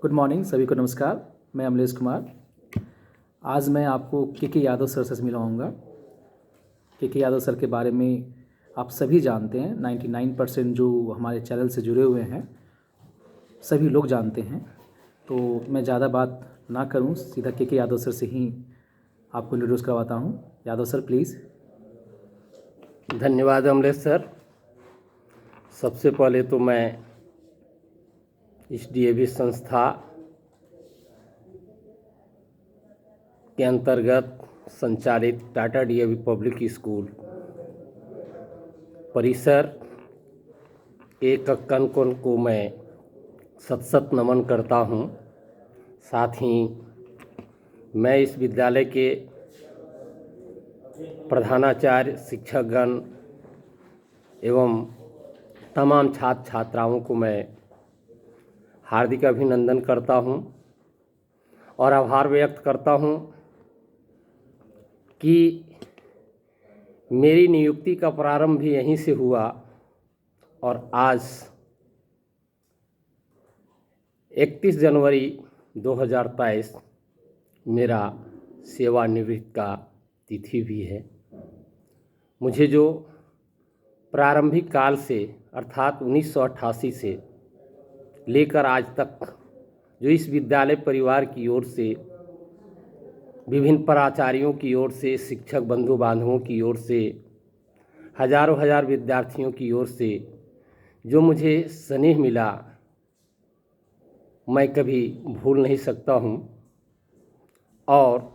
Good morning सभी को नमस्कार। मैं अमलेश कुमार। आज मैं आपको के यादव सर से मिलाऊंगा। के यादव सर के बारे में आप सभी जानते हैं। 99% जो हमारे चैनल से जुड़े हुए हैं सभी लोग जानते हैं। तो मैं ज़्यादा बात ना करूं, सीधा के यादव सर से ही आपको इंट्रोड्यूस करवाता हूं। Yadav sir please. धन्यवाद अमलेश सर। सबसे पहले तो मैं इस डीएवी संस्था के अंतर्गत संचालित टाटा डीएवी पब्लिक स्कूल परिसर एक कण को मैं सत नमन करता हूं। साथ ही मैं इस विद्यालय के प्रधानाचार्य, शिक्षकगण एवं तमाम छात्र छात्राओं को मैं हार्दिक अभिनंदन करता हूं और आभार व्यक्त करता हूं कि मेरी नियुक्ति का प्रारंभ भी यहीं से हुआ और आज 31 जनवरी 2023 मेरा सेवानिवृत्ति का तिथि भी है। मुझे जो प्रारंभिक काल से अर्थात 1988 से लेकर आज तक जो इस विद्यालय परिवार की ओर से, विभिन्न प्राचार्यों की ओर से, शिक्षक बंधु बांधवों की ओर से, हजारों हजार विद्यार्थियों की ओर से जो मुझे स्नेह मिला, मैं कभी भूल नहीं सकता हूँ। और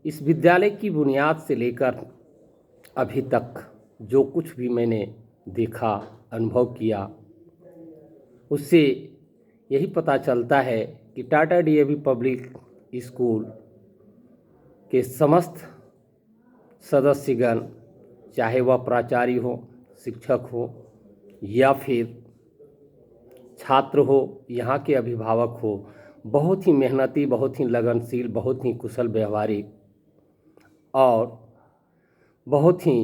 इस विद्यालय की बुनियाद से लेकर अभी तक जो कुछ भी मैंने देखा, अनुभव किया, उससे यही पता चलता है कि टाटा डीएवी पब्लिक स्कूल के समस्त सदस्यगण, चाहे वह प्राचार्य हो, शिक्षक हो या फिर छात्र हो, यहाँ के अभिभावक हो, बहुत ही मेहनती, बहुत ही लगनशील, बहुत ही कुशल व्यवहारिक और बहुत ही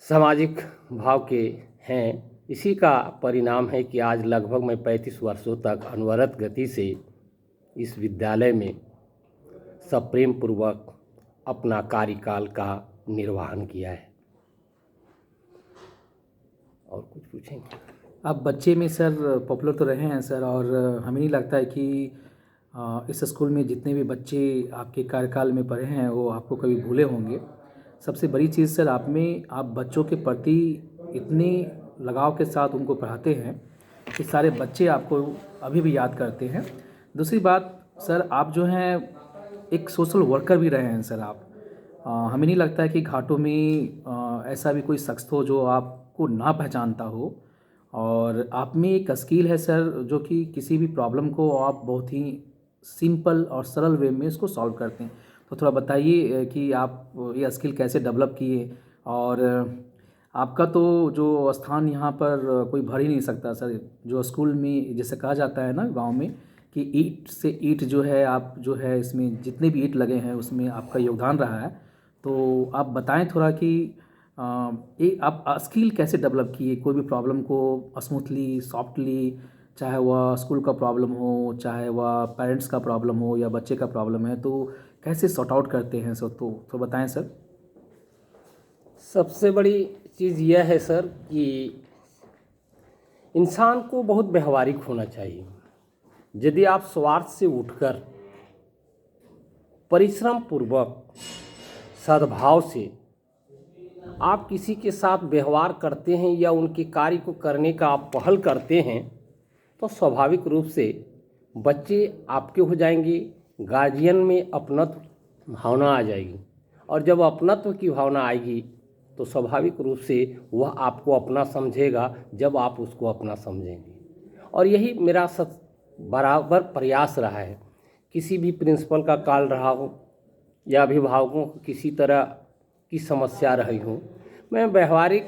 सामाजिक भाव के हैं। इसी का परिणाम है कि आज लगभग मैं 35 वर्षों तक अनवरत गति से इस विद्यालय में सप्रेम पूर्वक अपना कार्यकाल का निर्वहन किया है। और कुछ पूछेंगे? आप बच्चे में सर पॉपुलर तो रहे हैं सर, और हमें नहीं लगता है कि इस स्कूल में जितने भी बच्चे आपके कार्यकाल में पढ़े हैं वो आपको कभी भूले होंगे। सबसे बड़ी चीज़ सर आप बच्चों के प्रति इतने लगाव के साथ उनको पढ़ाते हैं कि सारे बच्चे आपको अभी भी याद करते हैं। दूसरी बात सर, आप जो हैं एक सोशल वर्कर भी रहे हैं सर। आप हमें नहीं लगता है कि घाटों में ऐसा भी कोई शख्स हो जो आपको ना पहचानता हो। और आप में एक स्किल है सर, जो कि किसी भी प्रॉब्लम को आप बहुत ही सिंपल और सरल वे में इसको सॉल्व करते हैं। तो थोड़ा बताइए कि आप ये स्किल कैसे डेवलप किए। और आपका तो जो स्थान यहाँ पर कोई भर ही नहीं सकता सर। जो स्कूल में जैसे कहा जाता है ना गांव में कि ईंट से ईंट जो है, आप जो है इसमें जितने भी ईंट लगे हैं उसमें आपका योगदान रहा है। तो आप बताएं थोड़ा कि ये आप स्किल कैसे डेवलप किए कोई भी प्रॉब्लम को स्मूथली, सॉफ्टली, चाहे वह स्कूल का प्रॉब्लम हो, चाहे वह पेरेंट्स का प्रॉब्लम हो या बच्चे का प्रॉब्लम है, तो कैसे सॉर्ट आउट करते हैं सर? तो बताएं सर। सबसे बड़ी चीज़ यह है सर कि इंसान को बहुत व्यवहारिक होना चाहिए। यदि आप स्वार्थ से उठकर परिश्रम पूर्वक सद्भाव से आप किसी के साथ व्यवहार करते हैं या उनके कार्य को करने का आप पहल करते हैं, तो स्वाभाविक रूप से बच्चे आपके हो जाएंगे। गार्जियन में अपनत्व भावना आ जाएगी, और जब अपनत्व की भावना आएगी तो स्वाभाविक रूप से वह आपको अपना समझेगा जब आप उसको अपना समझेंगे। और यही मेरा बराबर प्रयास रहा है। किसी भी प्रिंसिपल का कॉल रहा हो या अभिभावकों को किसी तरह की समस्या रही हो, मैं व्यवहारिक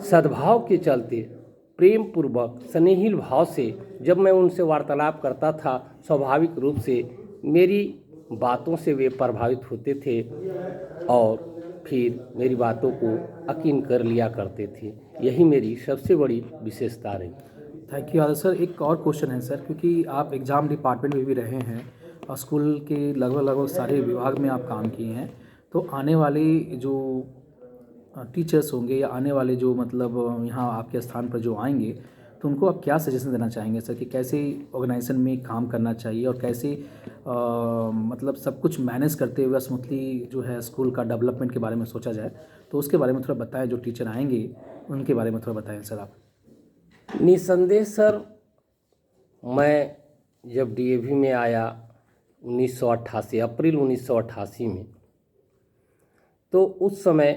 सद्भाव के चलते प्रेम पूर्वक स्नेहिल भाव से जब मैं उनसे वार्तालाप करता था, स्वाभाविक रूप से मेरी बातों से वे प्रभावित होते थे और फिर मेरी बातों को यकीन कर लिया करते थे। यही मेरी सबसे बड़ी विशेषता रही। Thank you Yadav sir. एक और क्वेश्चन है सर, क्योंकि आप एग्ज़ाम डिपार्टमेंट में भी रहे हैं और स्कूल के लगभग लगभग सारे विभाग में आप काम किए हैं, तो आने वाले जो टीचर्स होंगे या आने वाले जो मतलब यहाँ आपके स्थान पर जो आएंगे, तो उनको आप क्या सजेशन देना चाहेंगे सर कि कैसे ऑर्गेनाइजेशन में काम करना चाहिए और कैसे मतलब सब कुछ मैनेज करते हुए स्मूथली जो है स्कूल का डेवलपमेंट के बारे में सोचा जाए, तो उसके बारे में थोड़ा बताएं। जो टीचर आएंगे उनके बारे में थोड़ा बताएं सर आप। निसंदेह सर, मैं जब डीएवी में आया 1988 अप्रैल 1988 में, तो उस समय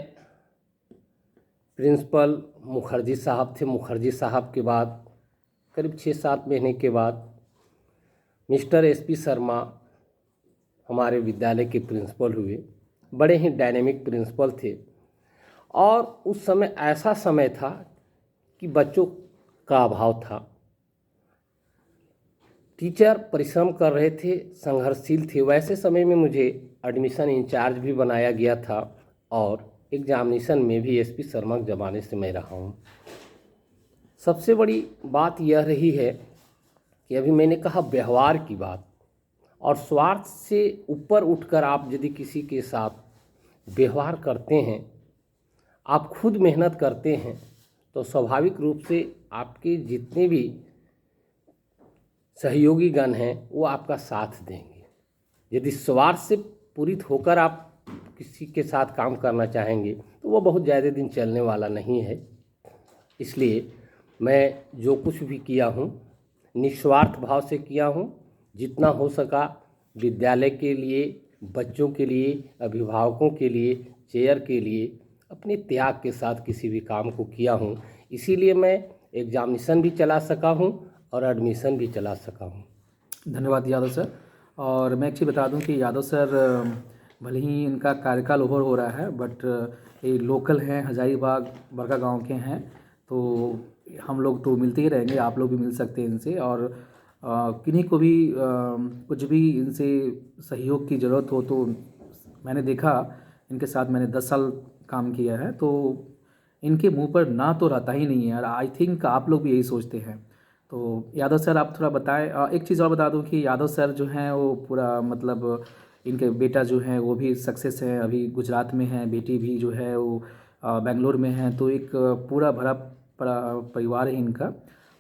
प्रिंसिपल मुखर्जी साहब थे। मुखर्जी साहब के बाद करीब 6-7 महीने के बाद मिस्टर एसपी शर्मा हमारे विद्यालय के प्रिंसिपल हुए। बड़े ही डायनेमिक प्रिंसिपल थे और उस समय ऐसा समय था कि बच्चों का अभाव था। टीचर परिश्रम कर रहे थे, संघर्षशील थे। वैसे समय में मुझे एडमिशन इंचार्ज भी बनाया गया था और एग्जामिनेशन में भी एसपी शर्मा के ज़माने से मैं रहा हूँ। सबसे बड़ी बात यह रही है कि अभी मैंने कहा व्यवहार की बात, और स्वार्थ से ऊपर उठकर आप यदि किसी के साथ व्यवहार करते हैं, आप खुद मेहनत करते हैं, तो स्वाभाविक रूप से आपके जितने भी सहयोगी गण हैं वो आपका साथ देंगे। यदि स्वार्थ से पूरित होकर आप किसी के साथ काम करना चाहेंगे तो वो बहुत ज़्यादा दिन चलने वाला नहीं है। इसलिए मैं जो कुछ भी किया हूँ निस्वार्थ भाव से किया हूँ। जितना हो सका विद्यालय के लिए, बच्चों के लिए, अभिभावकों के लिए, चेयर के लिए अपने त्याग के साथ किसी भी काम को किया हूँ। इसीलिए मैं एग्जामिनेशन भी चला सका हूँ और एडमिशन भी चला सका हूँ। धन्यवाद यादव सर। और मैं एक चीज़ बता दूं कि यादव सर भले ही इनका कार्यकाल ओवर हो रहा है, बट ये लोकल हैं, हजारीबाग बड़का गांव के हैं, तो हम लोग तो मिलते ही रहेंगे। आप लोग भी मिल सकते हैं इनसे, और किन्हीं को भी कुछ भी इनसे सहयोग की ज़रूरत हो तो मैंने देखा इनके साथ, मैंने 10 साल काम किया है, तो इनके मुंह पर ना तो रहता ही नहीं है। और आई थिंक आप लोग भी यही सोचते हैं। तो यादव सर आप थोड़ा बताएं। एक चीज़ और बता दूं कि यादव सर जो हैं वो पूरा मतलब इनके बेटा जो हैं वो भी सक्सेस है, अभी गुजरात में है, बेटी भी जो है वो बेंगलोर में है। तो एक पूरा भरा परिवार है इनका,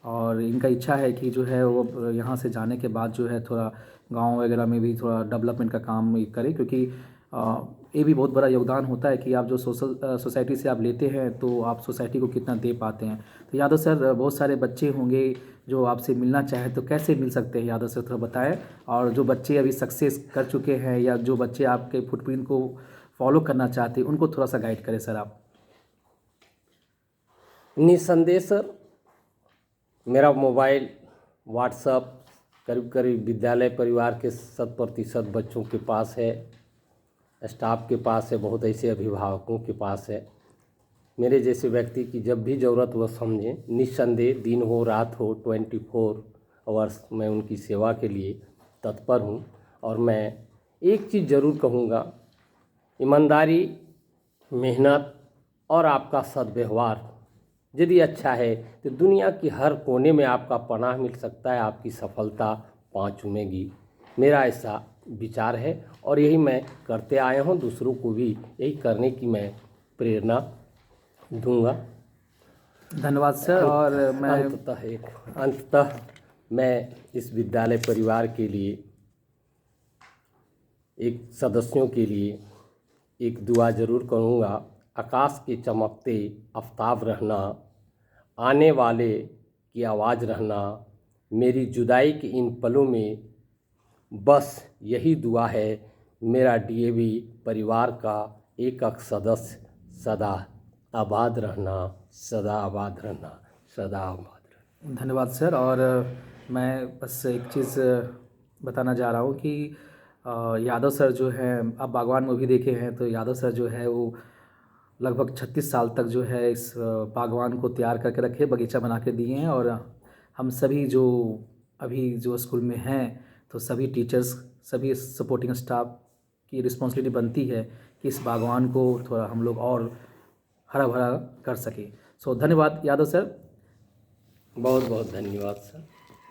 और इनका इच्छा है कि जो है वो यहाँ से जाने के बाद जो है थोड़ा गांव वगैरह में भी थोड़ा डेवलपमेंट का काम करें, क्योंकि ये भी बहुत बड़ा योगदान होता है कि आप जो सोसाइटी से आप लेते हैं तो आप सोसाइटी को कितना दे पाते हैं। तो यादव सर बहुत सारे बच्चे होंगे जो आपसे मिलना चाहें, तो कैसे मिल सकते हैं यादव सर, थोड़ा बताएं। और जो बच्चे अभी सक्सेस कर चुके हैं या जो बच्चे आपके फुटप्रिंट को फॉलो करना चाहते हैं उनको थोड़ा सा गाइड करें सर आप। निसंदेह सर, मेरा मोबाइल, व्हाट्सएप करीब करीब विद्यालय परिवार के 100% बच्चों के पास है, स्टाफ के पास है, बहुत ऐसे अभिभावकों के पास है। मेरे जैसे व्यक्ति की जब भी ज़रूरत वो समझें, निस्संदेह दिन हो रात हो 24 आवर्स मैं उनकी सेवा के लिए तत्पर हूँ। और मैं एक चीज़ ज़रूर कहूँगा, ईमानदारी, मेहनत और आपका सद्व्यवहार यदि अच्छा है तो दुनिया की हर कोने में आपका पनाह मिल सकता है, आपकी सफलता पाँव चूमेगी। मेरा ऐसा विचार है और यही मैं करते आया हूँ। दूसरों को भी यही करने की मैं प्रेरणा दूंगा। धन्यवाद सर। और मैं अंततः मैं इस विद्यालय परिवार के लिए, एक सदस्यों के लिए एक दुआ ज़रूर करूँगा। आकाश के चमकते आफताब रहना, आने वाले की आवाज़ रहना, मेरी जुदाई के इन पलों में बस यही दुआ है। मेरा डीएवी परिवार का एक सदस्य सदा आबाद रहना, सदा आबाद रहना, सदा आबाद रहना। धन्यवाद सर। और मैं बस एक चीज़ बताना चाह रहा हूँ कि यादव सर जो है, आप बागवान मूवी देखे हैं तो यादव सर जो है वो लगभग 36 साल तक जो है इस बागवान को तैयार करके रखे, बगीचा बना के दिए हैं। और हम सभी जो अभी जो स्कूल में हैं, तो सभी टीचर्स, सभी सपोर्टिंग स्टाफ की रिस्पॉन्सिबिलिटी बनती है कि इस बागवान को थोड़ा हम लोग और हरा भरा कर सकें। सो धन्यवाद यादव सर। बहुत बहुत धन्यवाद सर।